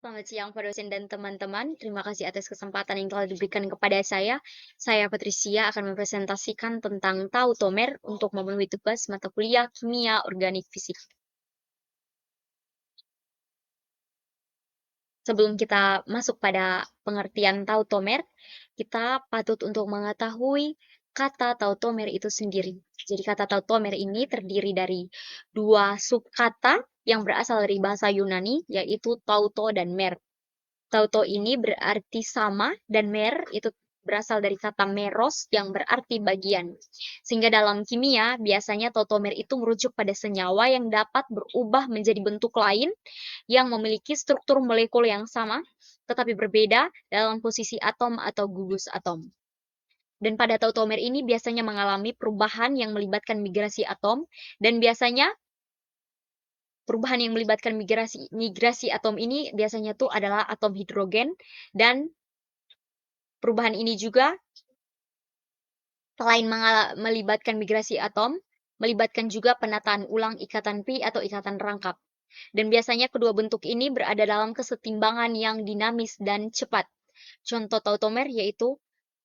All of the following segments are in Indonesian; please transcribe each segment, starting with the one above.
Selamat siang Pak dosen dan teman-teman. Terima kasih atas kesempatan yang telah diberikan kepada saya. Saya Patricia akan mempresentasikan tentang tautomer untuk memenuhi tugas mata kuliah Kimia Organik Fisik. Sebelum kita masuk pada pengertian tautomer, kita patut untuk mengetahui kata tautomer itu sendiri. Jadi kata tautomer ini terdiri dari dua subkata yang berasal dari bahasa Yunani, yaitu tauto dan mer. Tauto ini berarti sama dan mer itu berasal dari kata meros yang berarti bagian. Sehingga dalam kimia, biasanya tautomer itu merujuk pada senyawa yang dapat berubah menjadi bentuk lain yang memiliki struktur molekul yang sama, tetapi berbeda dalam posisi atom atau gugus atom. Dan pada tautomer ini biasanya mengalami perubahan yang melibatkan migrasi atom, dan biasanya perubahan yang melibatkan migrasi atom ini biasanya tuh adalah atom hidrogen, dan perubahan ini juga selain melibatkan migrasi atom, melibatkan juga penataan ulang ikatan pi atau ikatan rangkap. Dan biasanya kedua bentuk ini berada dalam kesetimbangan yang dinamis dan cepat. Contoh tautomer yaitu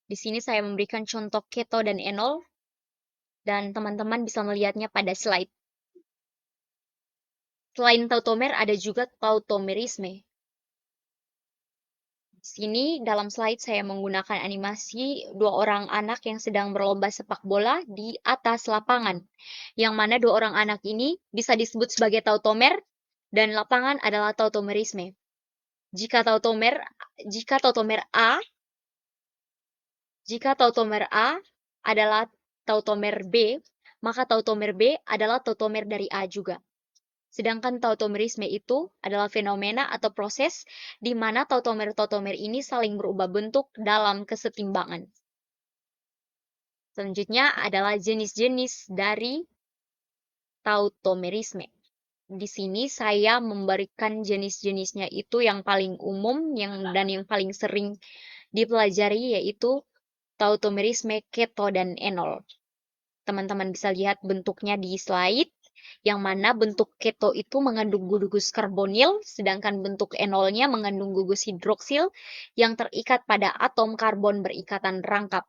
di sini saya memberikan contoh keto dan enol, dan teman-teman bisa melihatnya pada slide. Selain tautomer ada juga tautomerisme. Di sini dalam slide saya menggunakan animasi dua orang anak yang sedang berlomba sepak bola di atas lapangan, yang mana dua orang anak ini bisa disebut sebagai tautomer dan lapangan adalah tautomerisme. Jika tautomer jika tautomer A jika tautomer A adalah tautomer B, maka tautomer B adalah tautomer dari A juga. Sedangkan tautomerisme itu adalah fenomena atau proses di mana tautomer-tautomer ini saling berubah bentuk dalam kesetimbangan. Selanjutnya adalah jenis-jenis dari tautomerisme. Di sini saya memberikan jenis-jenisnya itu yang paling umum dan yang paling sering dipelajari, yaitu tautomerisme keto dan enol. Teman-teman bisa lihat bentuknya di slide, yang mana bentuk keto itu mengandung gugus karbonil, sedangkan bentuk enolnya mengandung gugus hidroksil yang terikat pada atom karbon berikatan rangkap.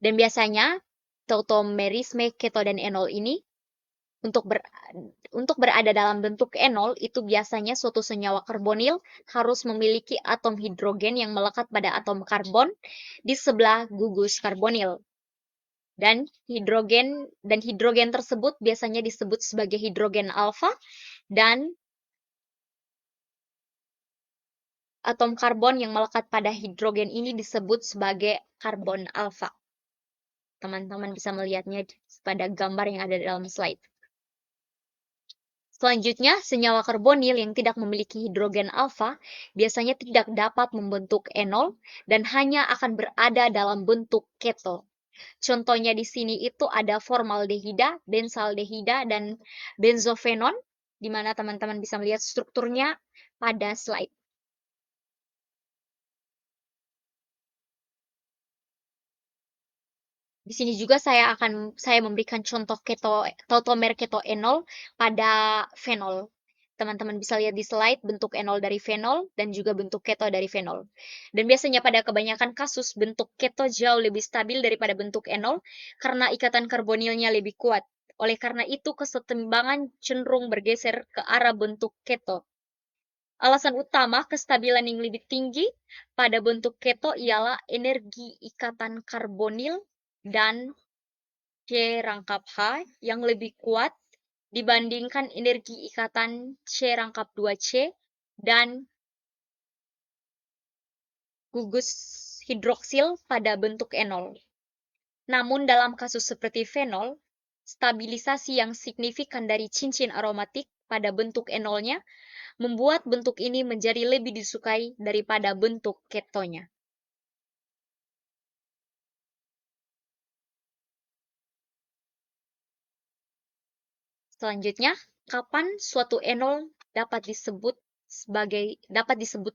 Dan biasanya tautomerisme keto dan enol ini untuk berada dalam bentuk enol itu biasanya suatu senyawa karbonil harus memiliki atom hidrogen yang melekat pada atom karbon di sebelah gugus karbonil. Dan hidrogen tersebut biasanya disebut sebagai hidrogen alfa, dan atom karbon yang melekat pada hidrogen ini disebut sebagai karbon alfa. Teman-teman bisa melihatnya pada gambar yang ada dalam slide. Selanjutnya, senyawa karbonil yang tidak memiliki hidrogen alfa biasanya tidak dapat membentuk enol dan hanya akan berada dalam bentuk keto. Contohnya di sini itu ada formaldehida, benzaldehida, dan benzofenon, di mana teman-teman bisa melihat strukturnya pada slide. Di sini juga saya memberikan contoh tautomer keto enol pada fenol. Teman-teman bisa lihat di slide bentuk enol dari fenol dan juga bentuk keto dari fenol. Dan biasanya pada kebanyakan kasus bentuk keto jauh lebih stabil daripada bentuk enol karena ikatan karbonilnya lebih kuat. Oleh karena itu kesetimbangan cenderung bergeser ke arah bentuk keto. Alasan utama kestabilan yang lebih tinggi pada bentuk keto ialah energi ikatan karbonil dan C rangkap H yang lebih kuat dibandingkan energi ikatan C rangkap 2C dan gugus hidroksil pada bentuk enol. Namun dalam kasus seperti fenol, stabilisasi yang signifikan dari cincin aromatik pada bentuk enolnya membuat bentuk ini menjadi lebih disukai daripada bentuk ketonya. Selanjutnya, kapan suatu enol dapat disebut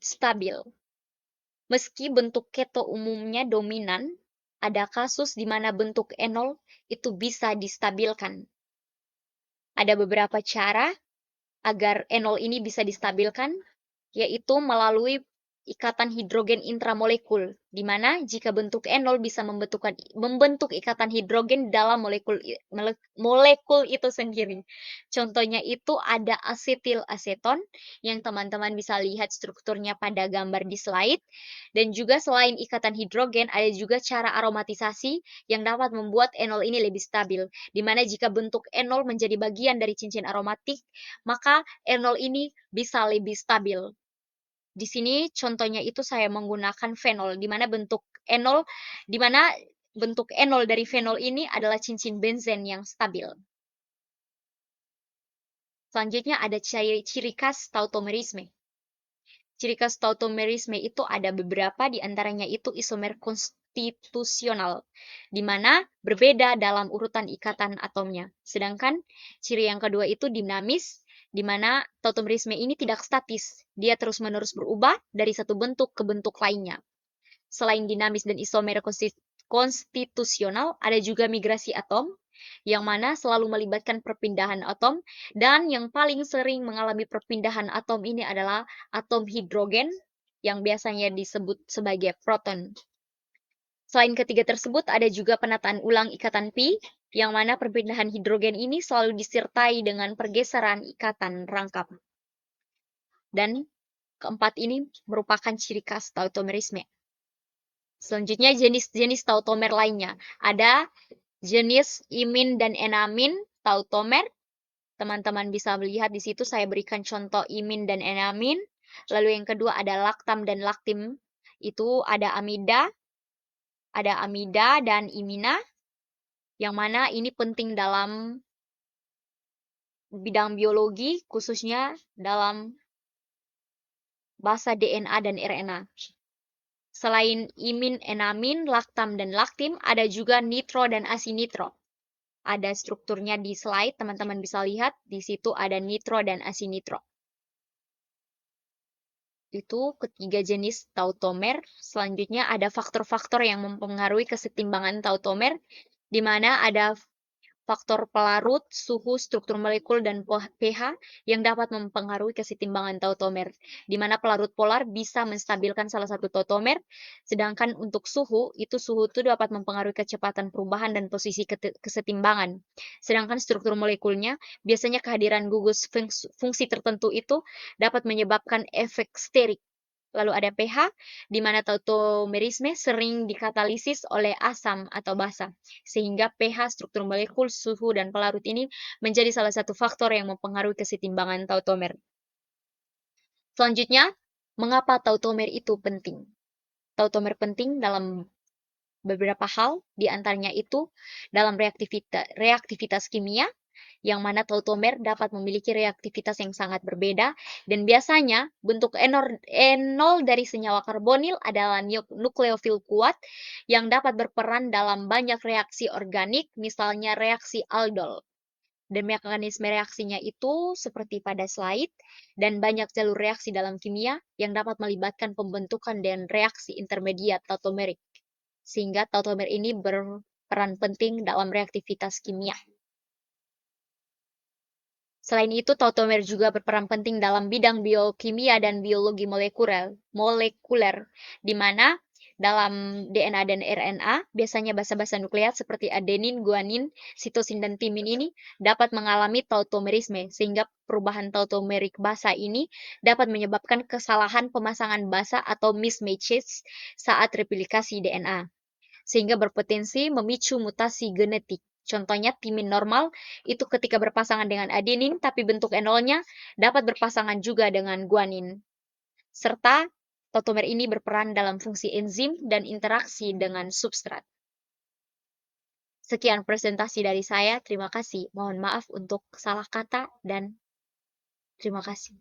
stabil? Meski bentuk keto umumnya dominan, ada kasus di mana bentuk enol itu bisa distabilkan. Ada beberapa cara agar enol ini bisa distabilkan, yaitu melalui ikatan hidrogen intramolekul, di mana jika bentuk enol bisa membentuk ikatan hidrogen dalam molekul itu sendiri. Contohnya itu ada asetil aseton yang teman-teman bisa lihat strukturnya pada gambar di slide, dan juga selain ikatan hidrogen ada juga cara aromatisasi yang dapat membuat enol ini lebih stabil, di mana jika bentuk enol menjadi bagian dari cincin aromatik, maka enol ini bisa lebih stabil. Di sini contohnya itu saya menggunakan fenol, di mana bentuk enol dari fenol ini adalah cincin benzen yang stabil. Selanjutnya ada ciri khas tautomerisme. Ciri khas tautomerisme itu ada beberapa, di antaranya itu isomer konstitusional, di mana berbeda dalam urutan ikatan atomnya. Sedangkan ciri yang kedua itu dinamis, di mana tautomerisme ini tidak statis, dia terus-menerus berubah dari satu bentuk ke bentuk lainnya. Selain dinamis dan isomer konstitusional, ada juga migrasi atom, yang mana selalu melibatkan perpindahan atom, dan yang paling sering mengalami perpindahan atom ini adalah atom hidrogen, yang biasanya disebut sebagai proton. Selain ketiga tersebut, ada juga penataan ulang ikatan pi, yang mana perpindahan hidrogen ini selalu disertai dengan pergeseran ikatan rangkap. Dan keempat ini merupakan ciri khas tautomerisme. Selanjutnya jenis-jenis tautomer lainnya. Ada jenis imin dan enamin tautomer. Teman-teman bisa melihat di situ saya berikan contoh imin dan enamin. Lalu yang kedua ada laktam dan laktim. Itu ada amida dan imina. Yang mana ini penting dalam bidang biologi, khususnya dalam bahasa DNA dan RNA. Selain imin, enamin, laktam, dan laktim, ada juga nitro dan asinitro. Ada strukturnya di slide, teman-teman bisa lihat. Di situ ada nitro dan asinitro. Itu ketiga jenis tautomer. Selanjutnya ada faktor-faktor yang mempengaruhi kesetimbangan tautomer, di mana ada faktor pelarut, suhu, struktur molekul, dan pH yang dapat mempengaruhi kesetimbangan tautomer, di mana pelarut polar bisa menstabilkan salah satu tautomer, sedangkan untuk suhu itu dapat mempengaruhi kecepatan perubahan dan posisi kesetimbangan. Sedangkan struktur molekulnya, biasanya kehadiran gugus fungsi tertentu itu dapat menyebabkan efek sterik. Lalu ada pH, di mana tautomerisme sering dikatalisis oleh asam atau basa, sehingga pH, struktur molekul, suhu, dan pelarut ini menjadi salah satu faktor yang mempengaruhi kesetimbangan tautomer. Selanjutnya, mengapa tautomer itu penting? Tautomer penting dalam beberapa hal, di antaranya itu dalam reaktivitas kimia, yang mana tautomer dapat memiliki reaktivitas yang sangat berbeda, dan biasanya bentuk enol dari senyawa karbonil adalah nukleofil kuat yang dapat berperan dalam banyak reaksi organik, misalnya reaksi aldol. Dan mekanisme reaksinya itu seperti pada slide, dan banyak jalur reaksi dalam kimia yang dapat melibatkan pembentukan dan reaksi intermediat tautomerik, sehingga tautomer ini berperan penting dalam reaktivitas kimia. Selain itu, tautomer juga berperan penting dalam bidang biokimia dan biologi molekuler, di mana dalam DNA dan RNA, biasanya basa-basa nukleat seperti adenin, guanin, sitosin, dan timin ini dapat mengalami tautomerisme, sehingga perubahan tautomerik basa ini dapat menyebabkan kesalahan pemasangan basa atau mismatches saat replikasi DNA, sehingga berpotensi memicu mutasi genetik. Contohnya timin normal itu ketika berpasangan dengan adenin, tapi bentuk enolnya dapat berpasangan juga dengan guanin. Serta tautomer ini berperan dalam fungsi enzim dan interaksi dengan substrat. Sekian presentasi dari saya, terima kasih. Mohon maaf untuk salah kata dan terima kasih.